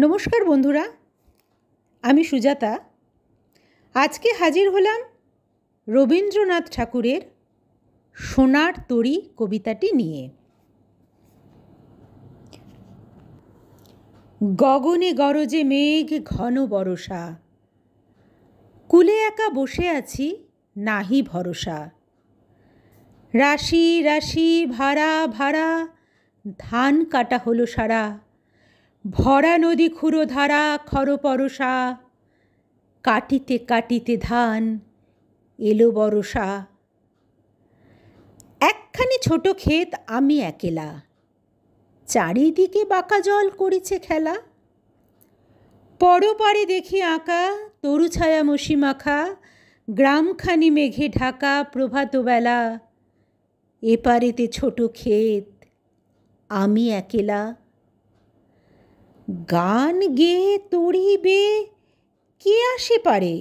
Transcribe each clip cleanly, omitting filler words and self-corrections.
নমস্কার বন্ধুরা, আমি সুজাতা। আজকে হাজির হলাম রবীন্দ্রনাথ ঠাকুরের সোনার তরী কবিতাটি নিয়ে। গগনে গরজে মেঘ ঘন বরষা, কুলে একা বসে আছি নাহি ভরসা। রাশি রাশি ভাড়া ভাড়া ধান কাটা হলো সারা, ভরা নদী ক্ষুরো ধারা খরপরশা। কাটিতে কাটিতে ধান এলো বরষা। একখানি ছোট ক্ষেত আমি একেলা, চারিদিকে বাঁকা জল করিছে খেলা। পরপারে দেখি আঁকা তরু ছায়া মসি মাখা, গ্রামখানি মেঘে ঢাকা প্রভাতবেলা। এপারেতে ছোট ক্ষেত আমি একেলা। গান গেয়ে তরি বেয়ে কে আসে পারে,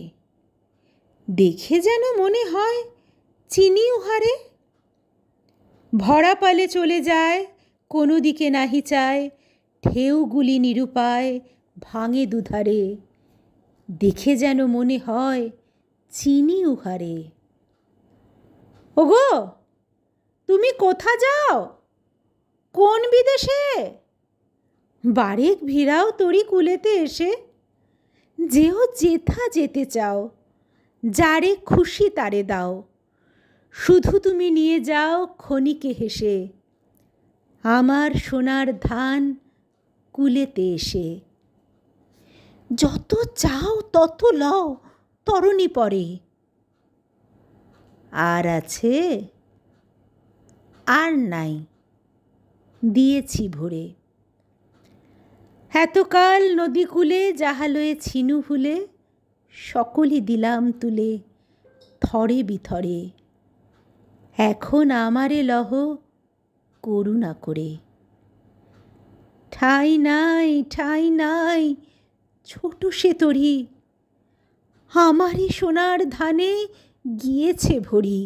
দেখে যেন মনে হয় চিনি উহারে। ভরা পালে চলে যায় কোনো দিকে নাহি চায়, ঢেউগুলি নিরুপায় ভাঙে দুধারে। দেখে যেন মনে হয় চিনি উহারে। ওগো, তুমি কোথা যাও, কোন বিদেশে? বারেক ভিড়াও তরি কুলেতে এসে। যেও যেথা যেতে চাও, যারে খুশি তারে দাও। শুধু তুমি নিয়ে যাও ক্ষণিকে হেসে, আমার সোনার ধান কুলেতে এসে। যত চাও তত লও তরণী পরে, আর আছে আর নাই দিয়েছি ভরে। এতকাল নদী কূলে যাহা লয়ে ছিনু ভুলে, সকলই দিলাম তুলে থরে বিথরে। এখন আমারে লহ করুণা করে। ঠাঁই নাই ঠাঁই নাই ছোট সে তরী, আমারই সোনার ধানে গিয়েছে ভরি।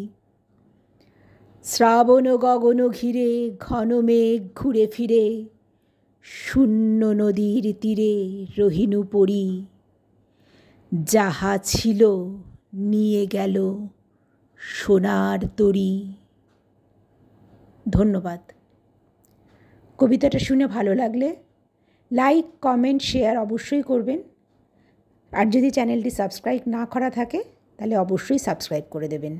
শ্রাবণ গগন ঘিরে ঘন মেঘ ঘুরে ফিরে, শূন্য নদীর তীরে রহিনু পড়ি। যাহা ছিল নিয়ে গেল সোনার তরী। ধন্যবাদ। কবিতাটা শুনে ভালো লাগলে লাইক, কমেন্ট, শেয়ার অবশ্যই করবেন। আর যদি চ্যানেলটি সাবস্ক্রাইব না করা থাকে তাহলে অবশ্যই সাবস্ক্রাইব করে দেবেন।